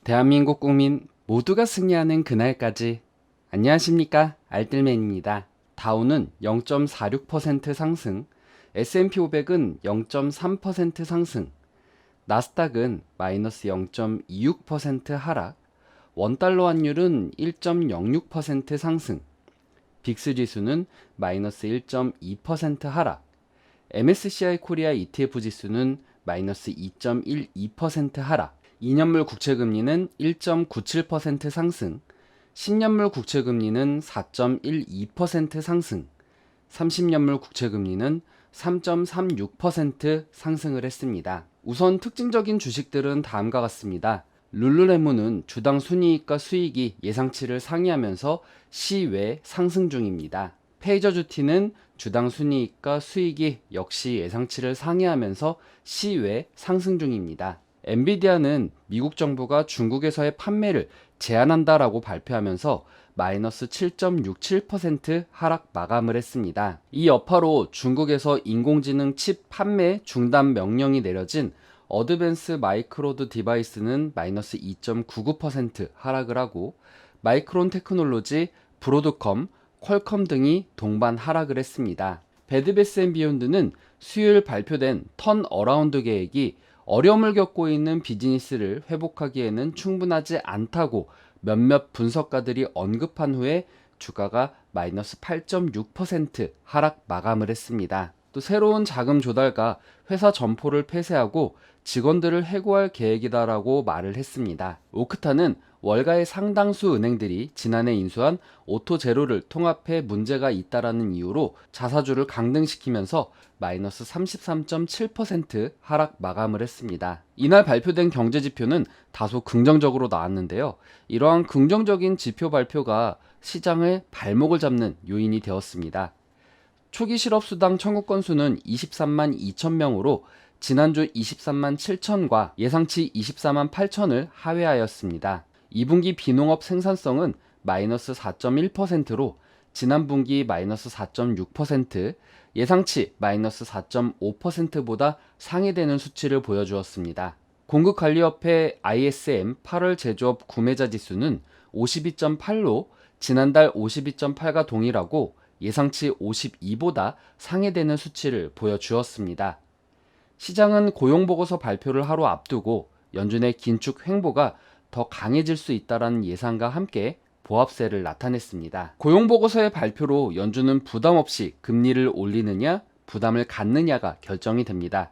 대한민국 국민 모두가 승리하는 그날까지. 안녕하십니까, 알뜰맨입니다. 다우는 0.46% 상승, S&P 500은 0.3% 상승, 나스닥은 마이너스 0.26% 하락, 원달러 환율은 1.06% 상승, 빅스 지수는 마이너스 1.2% 하락, MSCI 코리아 ETF 지수는 마이너스 2.12% 하락, 2년물 국채금리는 1.97% 상승, 10년물 국채금리는 4.12% 상승, 30년물 국채금리는 3.36% 상승을 했습니다. 우선 특징적인 주식들은 다음과 같습니다. 룰루레몬은 주당 순이익과 수익이 예상치를 상회하면서 시외 상승 중입니다. 페이저주티는 주당 순이익과 수익이 역시 예상치를 상회하면서 시외 상승 중입니다. 엔비디아는 미국 정부가 중국에서의 판매를 제한한다라고 발표하면서 마이너스 7.67% 하락 마감을 했습니다. 이 여파로 중국에서 인공지능 칩 판매 중단 명령이 내려진 어드밴스 마이크로드 디바이스는 마이너스 2.99% 하락을 하고, 마이크론 테크놀로지, 브로드컴, 퀄컴 등이 동반 하락을 했습니다. 베드베스앤비욘드는 수요일 발표된 턴어라운드 계획이 어려움을 겪고 있는 비즈니스를 회복하기에는 충분하지 않다고 몇몇 분석가들이 언급한 후에 주가가 마이너스 8.6% 하락 마감을 했습니다. 또 새로운 자금 조달과 회사 점포를 폐쇄하고 직원들을 해고할 계획이다라고 말을 했습니다. 오크타는 월가의 상당수 은행들이 지난해 인수한 오토제로를 통합해 문제가 있다라는 이유로 자사주를 강등시키면서 마이너스 33.7% 하락 마감을 했습니다. 이날 발표된 경제지표는 다소 긍정적으로 나왔는데요. 이러한 긍정적인 지표 발표가 시장의 발목을 잡는 요인이 되었습니다. 초기 실업수당 청구 건수는 23만 2천 명으로 지난주 23만 7천과 예상치 24만 8천을 하회하였습니다. 2분기 비농업 생산성은 마이너스 4.1%로 지난 분기 마이너스 4.6%, 예상치 마이너스 4.5%보다 상회되는 수치를 보여주었습니다. 공급관리협회 ISM 8월 제조업 구매자 지수는 52.8로 지난달 52.8과 동일하고 예상치 52보다 상회되는 수치를 보여주었습니다. 시장은 고용보고서 발표를 하루 앞두고 연준의 긴축 횡보가 더 강해질 수 있다는 예상과 함께 보합세를 나타냈습니다. 고용보고서의 발표로 연준은 부담 없이 금리를 올리느냐 부담을 갖느냐가 결정이 됩니다.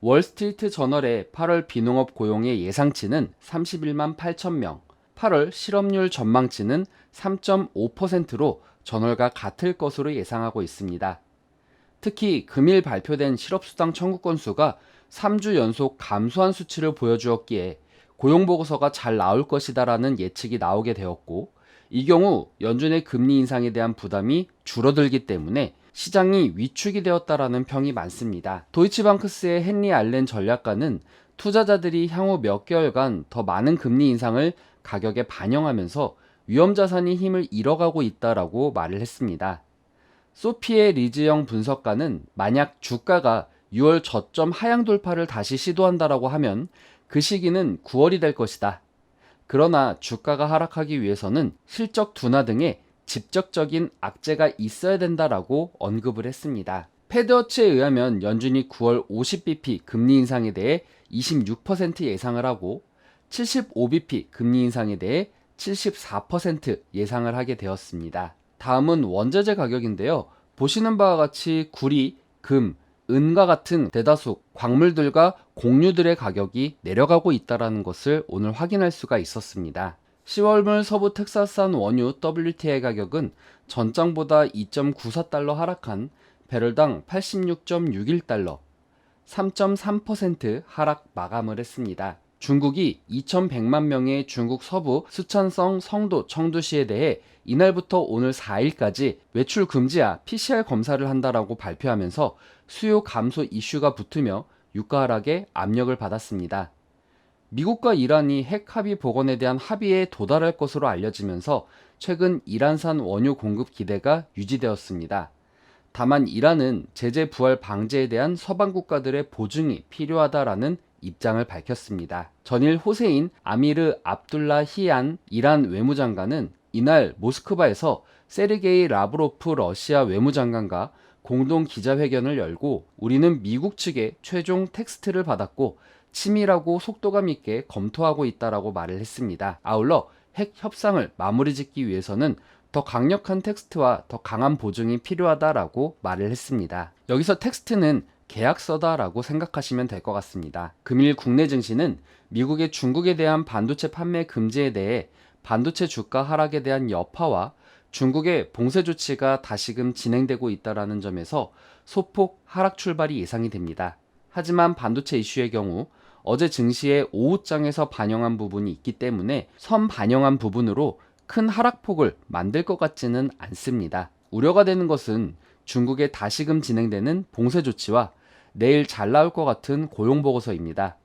월스트리트 저널의 8월 비농업 고용의 예상치는 31만 8천 명, 8월 실업률 전망치는 3.5%로 전월과 같을 것으로 예상하고 있습니다. 특히 금일 발표된 실업수당 청구 건수가 3주 연속 감소한 수치를 보여주었기에 고용보고서가 잘 나올 것이다라는 예측이 나오게 되었고, 이 경우 연준의 금리 인상에 대한 부담이 줄어들기 때문에 시장이 위축이 되었다라는 평이 많습니다. 도이치방크스의 헨리 알렌 전략가는 투자자들이 향후 몇 개월간 더 많은 금리 인상을 가격에 반영하면서 위험자산이 힘을 잃어가고 있다라고 말을 했습니다. 소피의 리즈영 분석가는 만약 주가가 6월 저점 하향 돌파를 다시 시도한다라고 하면 그 시기는 9월이 될 것이다. 그러나 주가가 하락하기 위해서는 실적 둔화 등의 직접적인 악재가 있어야 된다라고 언급을 했습니다. 패드워치에 의하면 연준이 9월 50bp 금리 인상에 대해 26% 예상을 하고 75bp 금리 인상에 대해 74% 예상을 하게 되었습니다. 다음은 원자재 가격인데요. 보시는 바와 같이 구리, 금, 은과 같은 대다수 광물들과 공유들의 가격이 내려가고 있다는 것을 오늘 확인할 수가 있었습니다. 10월물 서부 텍사스산 원유 WTI 가격은 전장보다 2.94달러 하락한 배럴당 86.61달러, 3.3% 하락 마감을 했습니다. 중국이 2100만 명의 중국 서부 수촨성 성도 청두시에 대해 이날부터 오늘 4일까지 외출 금지와 PCR 검사를 한다라고 발표하면서 수요 감소 이슈가 붙으며 유가 하락에 압력을 받았습니다. 미국과 이란이 핵 합의 복원에 대한 합의에 도달할 것으로 알려지면서 최근 이란산 원유 공급 기대가 유지되었습니다. 다만 이란은 제재 부활 방지에 대한 서방 국가들의 보증이 필요하다라는 입장을 밝혔습니다. 전일 호세인 아미르 압둘라 히안 이란 외무장관은 이날 모스크바에서 세르게이 라브로프 러시아 외무장관과 공동 기자회견을 열고 우리는 미국 측의 최종 텍스트를 받았고 치밀하고 속도감 있게 검토하고 있다라고 말을 했습니다. 아울러 핵 협상을 마무리 짓기 위해서는 더 강력한 텍스트와 더 강한 보증이 필요하다라고 말을 했습니다. 여기서 텍스트는 계약서다라고 생각하시면 될 것 같습니다. 금일 국내 증시는 미국의 중국에 대한 반도체 판매 금지에 대해 반도체 주가 하락에 대한 여파와 중국의 봉쇄 조치가 다시금 진행되고 있다는 점에서 소폭 하락 출발이 예상이 됩니다. 하지만 반도체 이슈의 경우 어제 증시의 오후장에서 반영한 부분이 있기 때문에 선 반영한 부분으로 큰 하락폭을 만들 것 같지는 않습니다. 우려가 되는 것은 중국에 다시금 진행되는 봉쇄 조치와 내일 잘 나올 것 같은 고용보고서입니다.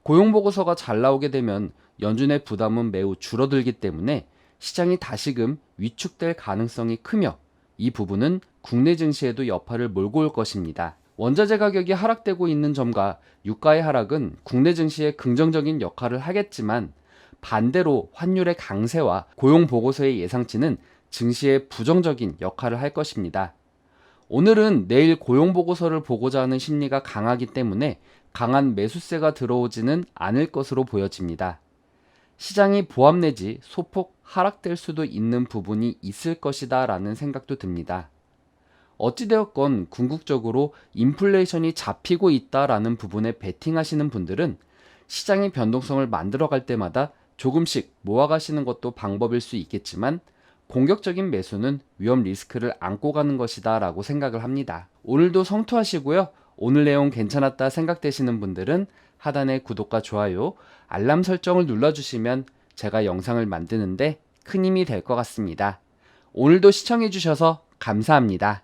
고용보고서가 잘 나오게 되면 연준의 부담은 매우 줄어들기 때문에 시장이 다시금 위축될 가능성이 크며 이 부분은 국내 증시에도 여파를 몰고 올 것입니다. 원자재 가격이 하락되고 있는 점과 유가의 하락은 국내 증시에 긍정적인 역할을 하겠지만 반대로 환율의 강세와 고용 보고서의 예상치는 증시에 부정적인 역할을 할 것입니다. 오늘은 내일 고용 보고서를 보고자 하는 심리가 강하기 때문에 강한 매수세가 들어오지는 않을 것으로 보여집니다. 시장이 보합 내지 소폭 하락될 수도 있는 부분이 있을 것이다 라는 생각도 듭니다. 어찌되었건 궁극적으로 인플레이션이 잡히고 있다라는 부분에 베팅하시는 분들은 시장의 변동성을 만들어갈 때마다 조금씩 모아가시는 것도 방법일 수 있겠지만 공격적인 매수는 위험 리스크를 안고 가는 것이다 라고 생각을 합니다. 오늘도 성투하시고요. 오늘 내용 괜찮았다 생각되시는 분들은 하단의 구독과 좋아요, 알람 설정을 눌러주시면 제가 영상을 만드는데 큰 힘이 될 것 같습니다. 오늘도 시청해주셔서 감사합니다.